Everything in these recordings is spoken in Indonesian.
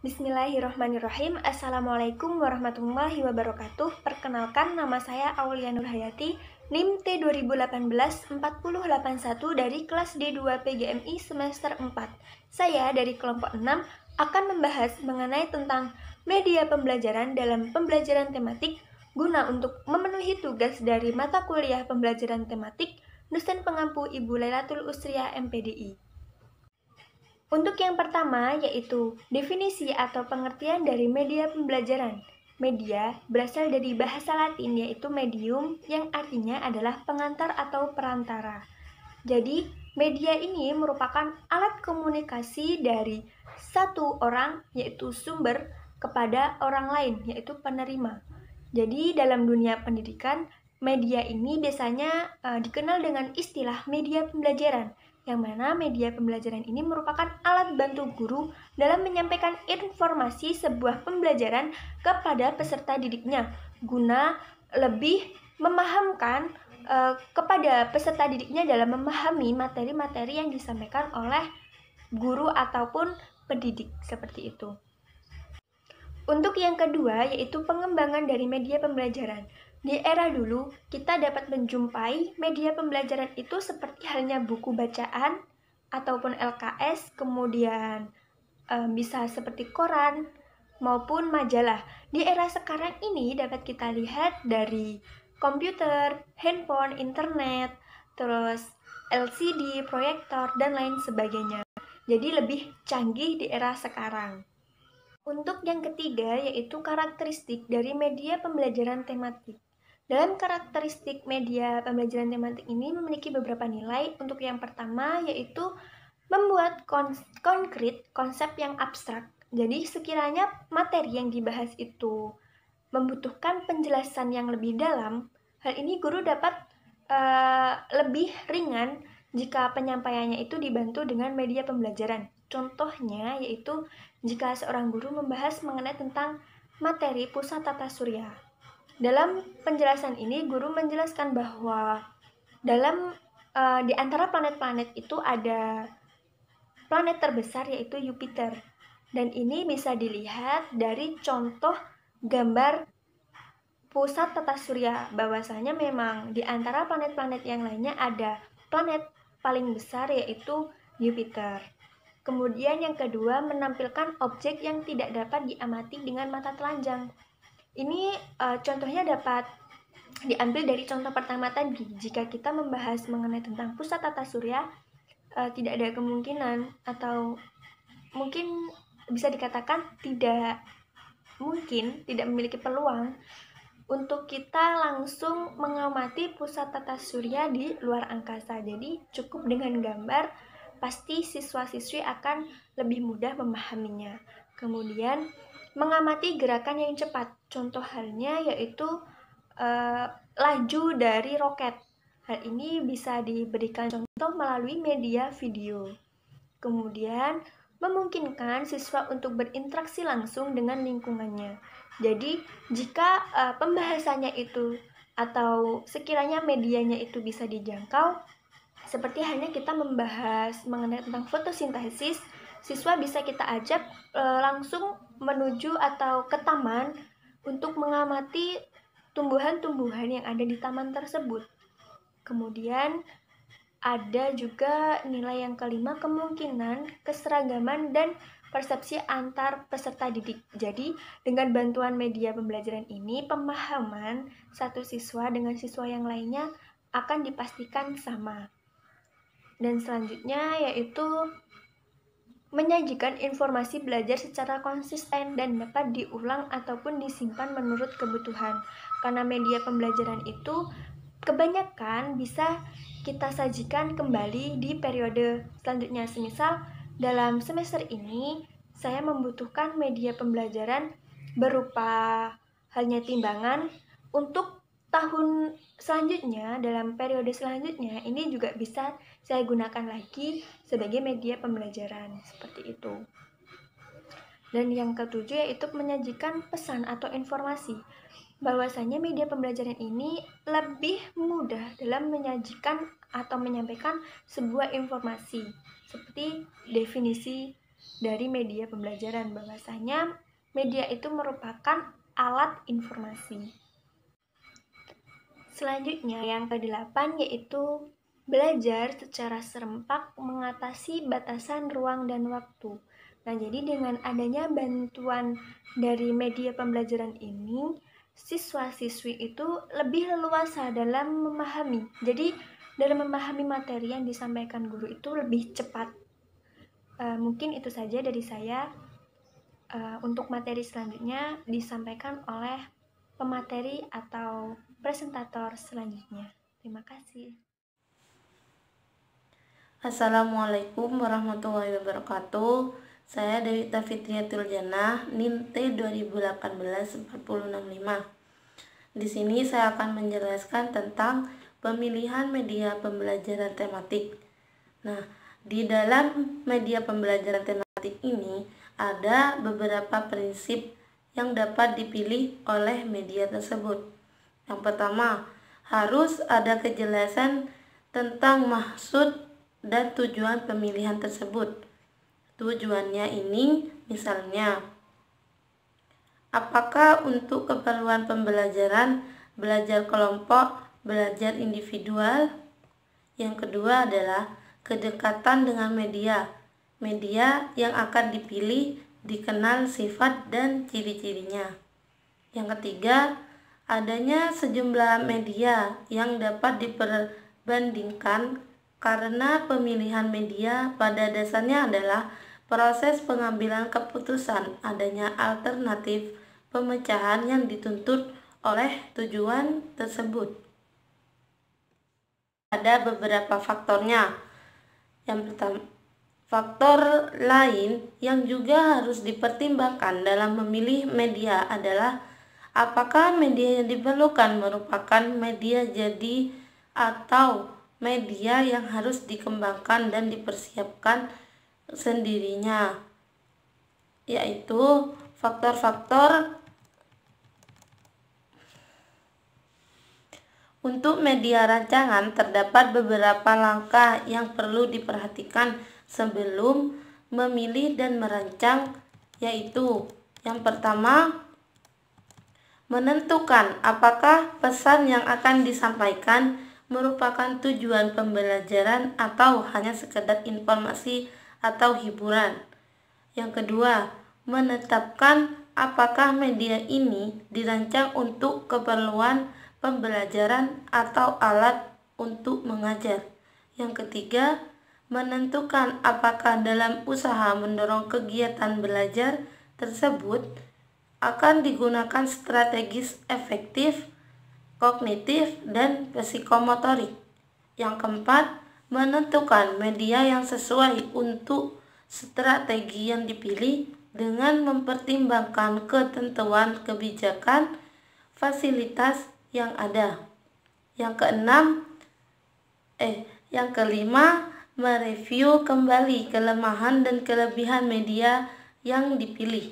Bismillahirrahmanirrahim. Assalamualaikum warahmatullahi wabarakatuh. Perkenalkan, nama saya Aulia Nurhayati, NIM T2018-40881 dari kelas D2 PGMI semester 4. Saya dari kelompok 6 akan membahas mengenai tentang media pembelajaran dalam pembelajaran tematik guna untuk memenuhi tugas dari mata kuliah pembelajaran tematik dosen pengampu Ibu Lailatul Usriya MPDI. Untuk yang pertama yaitu definisi atau pengertian dari media pembelajaran. Media berasal dari bahasa Latin yaitu medium yang artinya adalah pengantar atau perantara. Jadi, media ini merupakan alat komunikasi dari satu orang yaitu sumber kepada orang lain yaitu penerima. Jadi, dalam dunia pendidikan, media ini biasanya dikenal dengan istilah media pembelajaran, yang mana media pembelajaran ini merupakan alat bantu guru dalam menyampaikan informasi sebuah pembelajaran kepada peserta didiknya, guna lebih memahamkan kepada peserta didiknya dalam memahami materi-materi yang disampaikan oleh guru ataupun pendidik, seperti itu. Untuk yang kedua, yaitu pengembangan dari media pembelajaran. Di era dulu, kita dapat menjumpai media pembelajaran itu seperti halnya buku bacaan ataupun LKS, kemudian bisa seperti koran maupun majalah. Di era sekarang ini dapat kita lihat dari komputer, handphone, internet, terus LCD, proyektor, dan lain sebagainya. Jadi lebih canggih di era sekarang. Untuk yang ketiga, yaitu karakteristik dari media pembelajaran tematik. Dalam karakteristik media pembelajaran tematik ini memiliki beberapa nilai. Untuk yang pertama, yaitu membuat konkret konsep yang abstrak. Jadi sekiranya materi yang dibahas itu membutuhkan penjelasan yang lebih dalam, hal ini guru dapat lebih ringan jika penyampaiannya itu dibantu dengan media pembelajaran. Contohnya yaitu jika seorang guru membahas mengenai tentang materi pusat tata surya. Dalam penjelasan ini guru menjelaskan bahwa dalam di antara planet-planet itu ada planet terbesar yaitu Jupiter. Dan ini bisa dilihat dari contoh gambar pusat tata surya, bahwasanya memang di antara planet-planet yang lainnya ada planet paling besar yaitu Jupiter. Kemudian yang kedua, menampilkan objek yang tidak dapat diamati dengan mata telanjang. Ini contohnya dapat diambil dari contoh pertama tadi. Jika kita membahas mengenai tentang pusat tata surya, tidak ada kemungkinan atau mungkin bisa dikatakan tidak mungkin, tidak memiliki peluang untuk kita langsung mengamati pusat tata surya di luar angkasa. Jadi cukup dengan gambar, pasti siswa-siswi akan lebih mudah memahaminya. Kemudian mengamati gerakan yang cepat. Contoh halnya yaitu laju dari roket. Hal ini bisa diberikan contoh melalui media video. Kemudian memungkinkan siswa untuk berinteraksi langsung dengan lingkungannya. Jadi jika pembahasannya itu atau sekiranya medianya itu bisa dijangkau, seperti halnya kita membahas mengenai tentang fotosintesis, siswa bisa kita ajak langsung menuju atau ke taman untuk mengamati tumbuhan-tumbuhan yang ada di taman tersebut. Kemudian ada juga nilai yang kelima, kemungkinan keseragaman dan persepsi antar peserta didik. Jadi, dengan bantuan media pembelajaran ini, pemahaman satu siswa dengan siswa yang lainnya akan dipastikan sama. Dan selanjutnya yaitu menyajikan informasi belajar secara konsisten dan dapat diulang ataupun disimpan menurut kebutuhan. Karena media pembelajaran itu kebanyakan bisa kita sajikan kembali di periode selanjutnya. Semisal dalam semester ini saya membutuhkan media pembelajaran berupa halnya timbangan, untuk tahun selanjutnya, dalam periode selanjutnya, ini juga bisa saya gunakan lagi sebagai media pembelajaran, seperti itu. Dan yang ketujuh yaitu menyajikan pesan atau informasi, bahwasanya media pembelajaran ini lebih mudah dalam menyajikan atau menyampaikan sebuah informasi, seperti definisi dari media pembelajaran, bahwasanya media itu merupakan alat informasi. Selanjutnya yang ke-8 yaitu belajar secara serempak mengatasi batasan ruang dan waktu. Nah, jadi dengan adanya bantuan dari media pembelajaran ini, siswa-siswi itu lebih leluasa dalam memahami. Jadi, dalam memahami materi yang disampaikan guru itu lebih cepat. Mungkin itu saja dari saya. Untuk materi selanjutnya disampaikan oleh pemateri atau presentator selanjutnya. Terima kasih. Assalamualaikum warahmatullahi wabarakatuh. Saya Dewita Fitriatul Jannah, NIM T 2018-40665. Di sini saya akan menjelaskan tentang pemilihan media pembelajaran tematik. Nah, di dalam media pembelajaran tematik ini ada beberapa prinsip yang dapat dipilih oleh media tersebut. Yang pertama, harus ada kejelasan tentang maksud dan tujuan pemilihan tersebut. Tujuannya ini misalnya, apakah untuk keperluan pembelajaran, belajar kelompok, belajar individual? Yang kedua adalah kedekatan dengan media. Media yang akan dipilih dikenal sifat dan ciri-cirinya. Yang ketiga, adanya sejumlah media yang dapat diperbandingkan karena pemilihan media pada dasarnya adalah proses pengambilan keputusan, adanya alternatif pemecahan yang dituntut oleh tujuan tersebut. Ada beberapa faktornya. Yang pertama, faktor lain yang juga harus dipertimbangkan dalam memilih media adalah apakah media yang diperlukan merupakan media jadi atau media yang harus dikembangkan dan dipersiapkan sendirinya, yaitu faktor-faktor. Untuk media rancangan terdapat beberapa langkah yang perlu diperhatikan sebelum memilih dan merancang, yaitu yang pertama, menentukan apakah pesan yang akan disampaikan merupakan tujuan pembelajaran atau hanya sekedar informasi atau hiburan. Yang kedua, menetapkan apakah media ini dirancang untuk keperluan pembelajaran atau alat untuk mengajar. Yang ketiga, menentukan apakah dalam usaha mendorong kegiatan belajar tersebut akan digunakan strategis efektif, kognitif, dan psikomotorik. Yang keempat, menentukan media yang sesuai untuk strategi yang dipilih dengan mempertimbangkan ketentuan kebijakan, fasilitas yang ada. Yang kelima, mereview kembali kelemahan dan kelebihan media yang dipilih.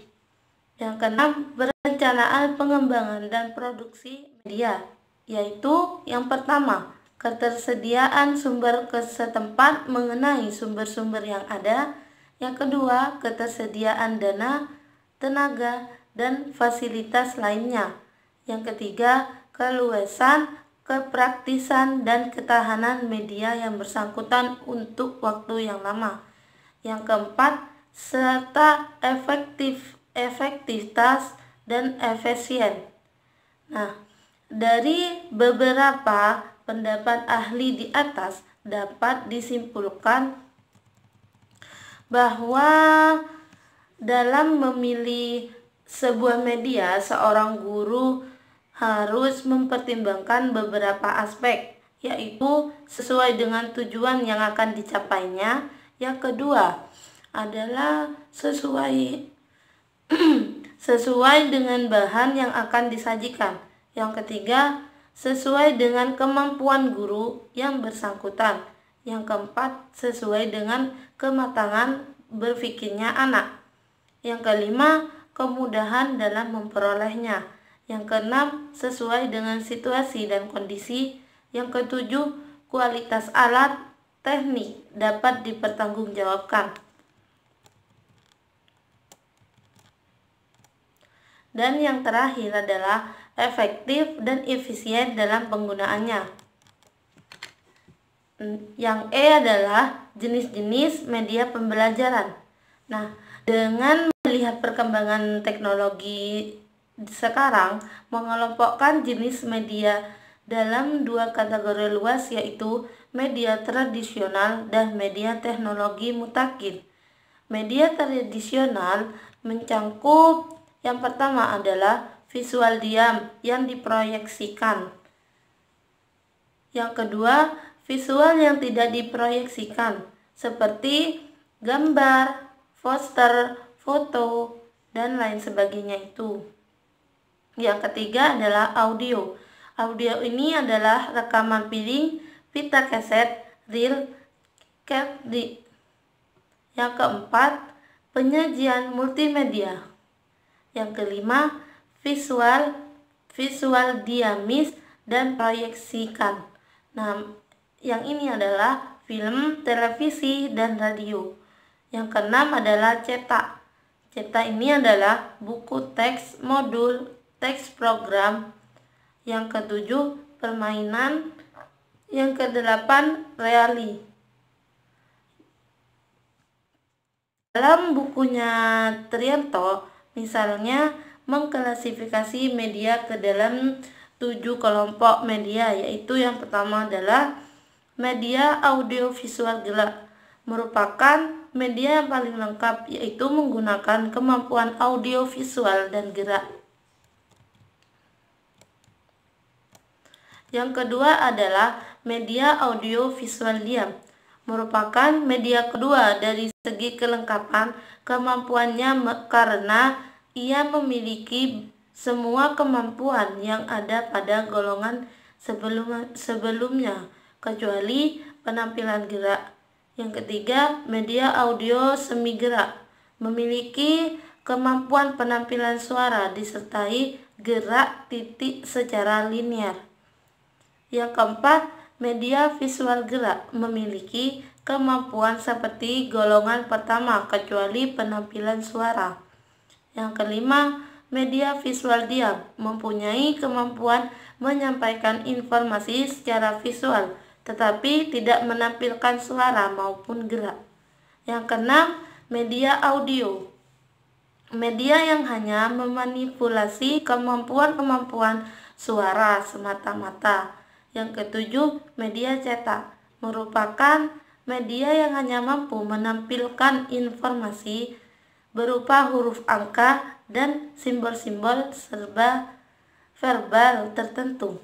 Yang keenam, perencanaan pengembangan dan produksi media, yaitu yang pertama, ketersediaan sumber setempat mengenai sumber-sumber yang ada. Yang kedua, ketersediaan dana, tenaga, dan fasilitas lainnya. Yang ketiga, keluasan, kepraktisan, dan ketahanan media yang bersangkutan untuk waktu yang lama. Yang keempat, serta efektivitas dan efisien. Nah, dari beberapa pendapat ahli di atas dapat disimpulkan bahwa dalam memilih sebuah media, seorang guru harus mempertimbangkan beberapa aspek, yaitu sesuai dengan tujuan yang akan dicapainya. Yang kedua adalah sesuai dengan bahan yang akan disajikan. Yang ketiga, sesuai dengan kemampuan guru yang bersangkutan. Yang keempat, sesuai dengan kematangan berpikirnya anak. Yang kelima, kemudahan dalam memperolehnya. Yang keenam, sesuai dengan situasi dan kondisi. Yang ketujuh, kualitas alat teknik dapat dipertanggungjawabkan. Dan yang terakhir adalah efektif dan efisien dalam penggunaannya. Yang E adalah jenis-jenis media pembelajaran. Nah, dengan melihat perkembangan teknologi sekarang, mengelompokkan jenis media dalam dua kategori luas, yaitu media tradisional dan media teknologi mutakhir. Media tradisional mencangkup yang pertama adalah visual diam yang diproyeksikan. Yang kedua, visual yang tidak diproyeksikan, seperti gambar, poster, foto, dan lain sebagainya itu. Yang ketiga adalah audio. Audio ini adalah rekaman piring, pita kaset, reel, CD. Yang keempat, penyajian multimedia. Yang kelima, visual dinamis dan proyeksikan. Nah, yang ini adalah film, televisi, dan radio. Yang keenam adalah cetak. Cetak ini adalah buku teks, modul, teks program. Yang ketujuh, permainan. Yang kedelapan, reali. Dalam bukunya Trianto, misalnya mengklasifikasi media ke dalam 7 kelompok media, yaitu yang pertama adalah media audiovisual gerak, merupakan media yang paling lengkap, yaitu menggunakan kemampuan audiovisual dan gerak. Yang kedua adalah media audiovisual diam, merupakan media kedua dari segi kelengkapan kemampuannya karena ia memiliki semua kemampuan yang ada pada golongan sebelumnya, kecuali penampilan gerak. Yang ketiga, media audio semi gerak, memiliki kemampuan penampilan suara disertai gerak titik secara linear. Yang keempat, media visual gerak, memiliki kemampuan seperti golongan pertama kecuali penampilan suara. Yang kelima, media visual diam, mempunyai kemampuan menyampaikan informasi secara visual tetapi tidak menampilkan suara maupun gerak. Yang keenam, media audio, media yang hanya memanipulasi kemampuan-kemampuan suara semata-mata. Yang ketujuh, media cetak, merupakan media yang hanya mampu menampilkan informasi berupa huruf angka dan simbol-simbol serba verbal tertentu.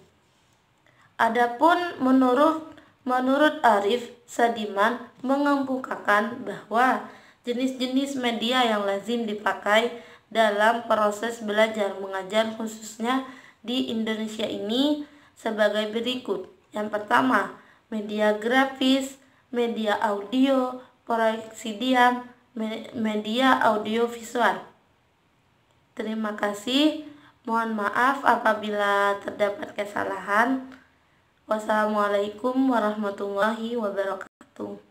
Adapun menurut Arif Sadiman mengemukakan bahwa jenis-jenis media yang lazim dipakai dalam proses belajar mengajar khususnya di Indonesia ini sebagai berikut. Yang pertama, media grafis, media audio, proyeksi diam, media audio visual. Terima kasih. Mohon maaf apabila terdapat kesalahan. Wassalamualaikum warahmatullahi wabarakatuh.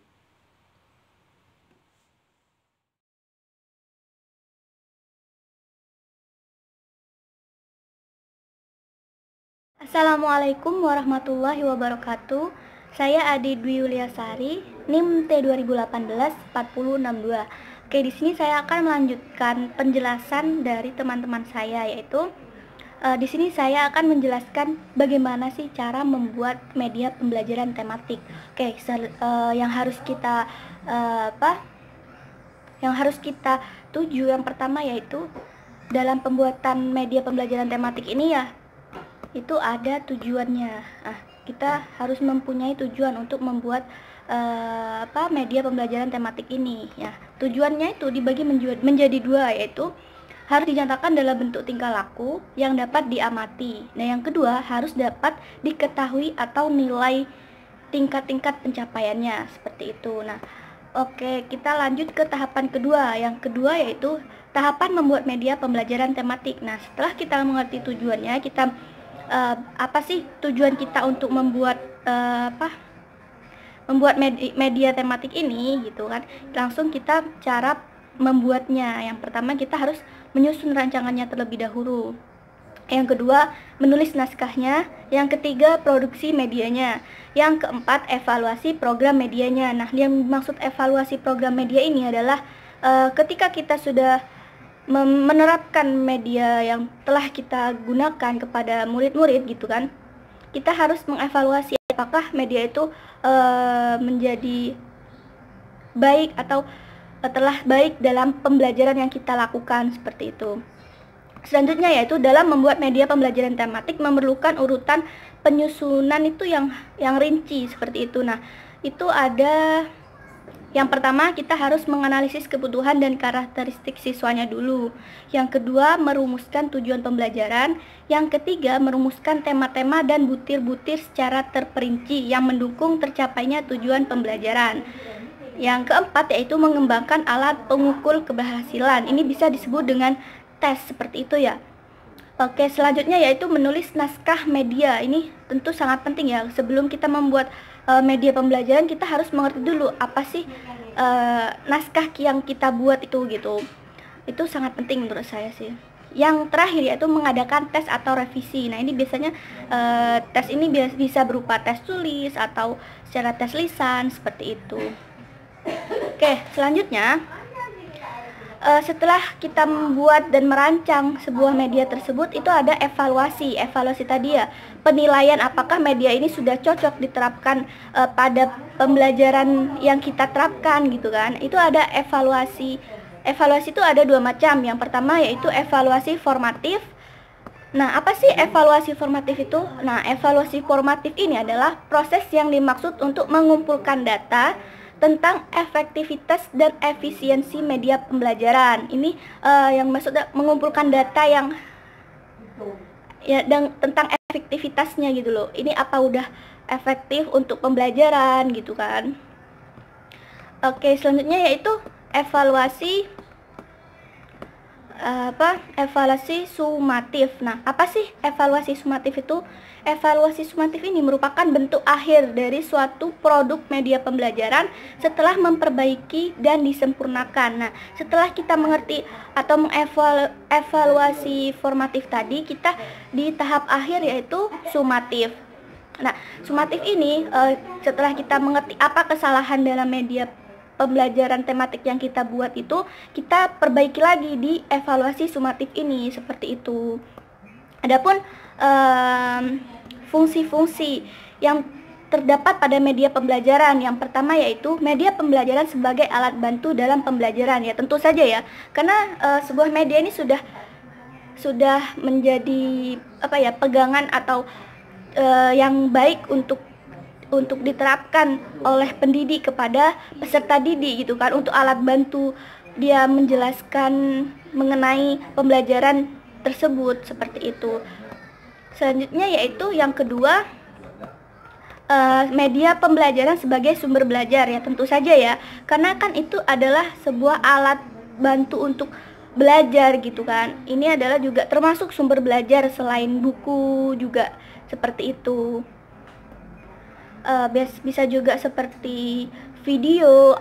Assalamualaikum warahmatullahi wabarakatuh. Saya Adi Dwi Yuliasari, NIM T2018-4062. Oke, di sini saya akan melanjutkan penjelasan dari teman-teman saya, yaitu di sini saya akan menjelaskan bagaimana sih cara membuat media pembelajaran tematik. Oke, yang harus kita tuju yang pertama yaitu dalam pembuatan media pembelajaran tematik ini ya, itu ada tujuannya. Kita harus mempunyai tujuan untuk membuat media pembelajaran tematik ini ya. Tujuannya itu dibagi menjadi dua, yaitu harus dinyatakan dalam bentuk tingkah laku yang dapat diamati. Nah, yang kedua harus dapat diketahui atau nilai tingkat-tingkat pencapaiannya, seperti itu. Nah, oke, kita lanjut ke tahapan kedua. Yang kedua yaitu tahapan membuat media pembelajaran tematik. Nah, setelah kita mengerti tujuannya, kita apa sih tujuan kita untuk membuat media tematik ini gitu kan. Langsung kita cara membuatnya. Yang pertama kita harus menyusun rancangannya terlebih dahulu. Yang kedua, menulis naskahnya. Yang ketiga, produksi medianya. Yang keempat, evaluasi program medianya. Nah, yang maksud evaluasi program media ini adalah ketika kita sudah menerapkan media yang telah kita gunakan kepada murid-murid gitu kan, kita harus mengevaluasi apakah media itu menjadi baik atau telah baik dalam pembelajaran yang kita lakukan, seperti itu. Selanjutnya yaitu dalam membuat media pembelajaran tematik memerlukan urutan penyusunan itu yang rinci, seperti itu. Nah, itu ada yang pertama, kita harus menganalisis kebutuhan dan karakteristik siswanya dulu. Yang kedua, merumuskan tujuan pembelajaran. Yang ketiga, merumuskan tema-tema dan butir-butir secara terperinci yang mendukung tercapainya tujuan pembelajaran. Yang keempat yaitu mengembangkan alat pengukur keberhasilan. Ini bisa disebut dengan tes, seperti itu ya. Oke, selanjutnya yaitu menulis naskah media. Ini tentu sangat penting ya. Sebelum kita membuat media pembelajaran, kita harus mengerti dulu apa sih naskah yang kita buat itu gitu. Itu sangat penting menurut saya sih. Yang terakhir yaitu mengadakan tes atau revisi. Nah, ini biasanya tes ini bisa berupa tes tulis atau secara tes lisan, seperti itu. Oke, selanjutnya setelah kita membuat dan merancang sebuah media tersebut, itu ada evaluasi tadi ya, penilaian apakah media ini sudah cocok diterapkan pada pembelajaran yang kita terapkan gitu kan. Itu ada evaluasi itu ada dua macam. Yang pertama yaitu evaluasi formatif. Nah, apa sih evaluasi formatif itu? Nah, evaluasi formatif ini adalah proses yang dimaksud untuk mengumpulkan data tentang efektivitas dan efisiensi media pembelajaran. Ini yang maksudnya mengumpulkan data yang dan tentang efektivitasnya gitu loh. Ini apa udah efektif untuk pembelajaran gitu kan. Oke, selanjutnya yaitu evaluasi sumatif. Nah, apa sih evaluasi sumatif itu? Evaluasi sumatif ini merupakan bentuk akhir dari suatu produk media pembelajaran setelah memperbaiki dan disempurnakan. Nah, setelah kita mengerti atau mengevaluasi formatif tadi, kita di tahap akhir yaitu sumatif. Nah, sumatif ini setelah kita mengerti apa kesalahan dalam media pembelajaran tematik yang kita buat itu, kita perbaiki lagi di evaluasi sumatif ini, seperti itu. Adapun fungsi-fungsi yang terdapat pada media pembelajaran, yang pertama yaitu media pembelajaran sebagai alat bantu dalam pembelajaran. Ya tentu saja ya, karena sebuah media ini sudah menjadi pegangan atau yang baik untuk diterapkan oleh pendidik kepada peserta didik gitu kan, untuk alat bantu dia menjelaskan mengenai pembelajaran tersebut, seperti itu. Selanjutnya yaitu yang kedua, media pembelajaran sebagai sumber belajar. Ya tentu saja ya, karena kan itu adalah sebuah alat bantu untuk belajar gitu kan. Ini adalah juga termasuk sumber belajar selain buku juga, seperti itu. Bisa juga seperti video,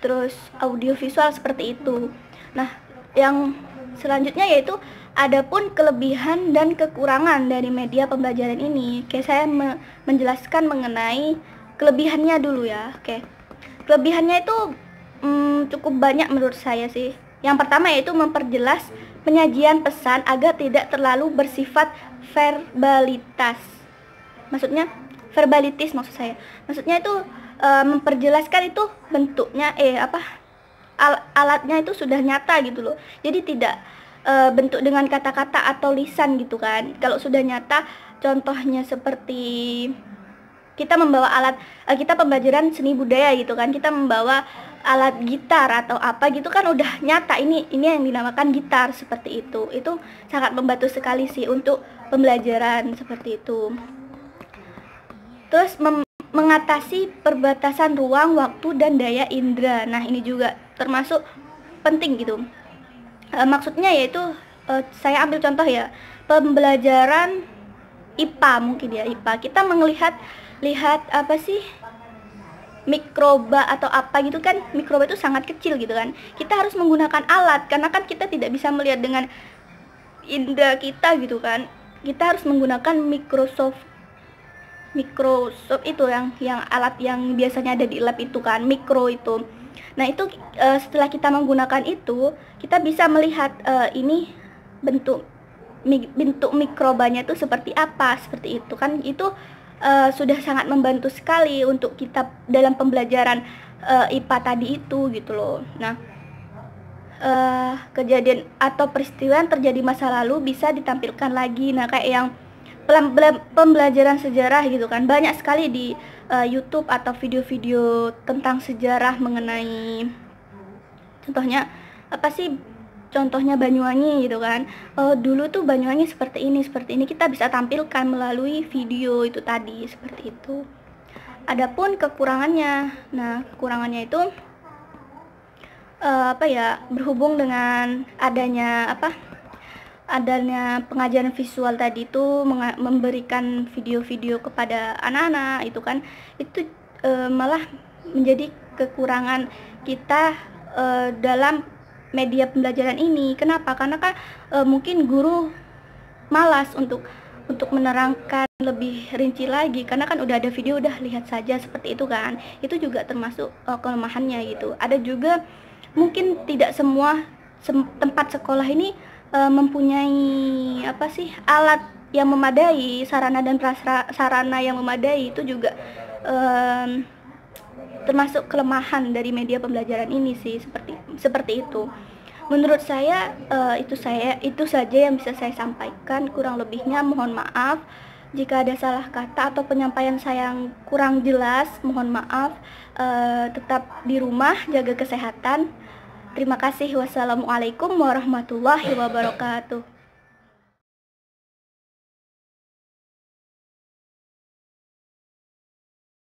terus audio visual, seperti itu. Nah, yang selanjutnya yaitu adapun kelebihan dan kekurangan dari media pembelajaran ini. Oke, saya menjelaskan mengenai kelebihannya dulu ya. Oke, kelebihannya itu cukup banyak menurut saya sih. Yang pertama yaitu memperjelas penyajian pesan agar tidak terlalu bersifat verbalitas. Verbalitis maksud saya. Maksudnya itu memperjelaskan itu bentuknya alatnya itu sudah nyata gitu loh. Jadi tidak bentuk dengan kata-kata atau lisan gitu kan. Kalau sudah nyata, contohnya seperti kita membawa kita pembelajaran seni budaya gitu kan, kita membawa alat gitar atau apa gitu kan, udah nyata ini yang dinamakan gitar, seperti itu. Itu sangat membantu sekali sih untuk pembelajaran, seperti itu. Terus mengatasi perbatasan ruang, waktu, dan daya indera. Nah, ini juga termasuk penting gitu. Maksudnya yaitu saya ambil contoh ya, pembelajaran IPA mungkin ya, IPA. Kita lihat apa sih mikroba atau apa gitu kan, mikroba itu sangat kecil gitu kan. Kita harus menggunakan alat karena kan kita tidak bisa melihat dengan indera kita gitu kan. Kita harus menggunakan mikroskop itu yang alat yang biasanya ada di lab itu kan, mikro itu. Nah itu setelah kita menggunakan itu, kita bisa melihat ini bentuk mikrobanya itu seperti apa, seperti itu kan. Itu sudah sangat membantu sekali untuk kita dalam pembelajaran IPA tadi itu gitu loh. Nah kejadian atau peristiwa yang terjadi masa lalu bisa ditampilkan lagi. Nah kayak yang pembelajaran sejarah gitu kan, banyak sekali di YouTube atau video-video tentang sejarah mengenai, contohnya apa sih, contohnya Banyuwangi gitu kan. Dulu tuh Banyuwangi seperti ini, kita bisa tampilkan melalui video itu tadi, seperti itu. Adapun kekurangannya, nah kekurangannya itu berhubung dengan adanya pengajaran visual tadi itu, memberikan video-video kepada anak-anak itu kan, itu malah menjadi kekurangan kita dalam media pembelajaran ini. Kenapa? Karena kan mungkin guru malas untuk menerangkan lebih rinci lagi, karena kan udah ada video, udah lihat saja seperti itu kan. Itu juga termasuk kelemahannya gitu. Ada juga mungkin tidak semua tempat sekolah ini mempunyai alat yang memadai, sarana dan prasarana yang memadai. Itu juga termasuk kelemahan dari media pembelajaran ini sih, seperti itu. Menurut saya itu saja yang bisa saya sampaikan. Kurang lebihnya mohon maaf jika ada salah kata atau penyampaian saya yang kurang jelas, mohon maaf. Tetap di rumah, jaga kesehatan. Terima kasih. Wassalamualaikum warahmatullahi wabarakatuh.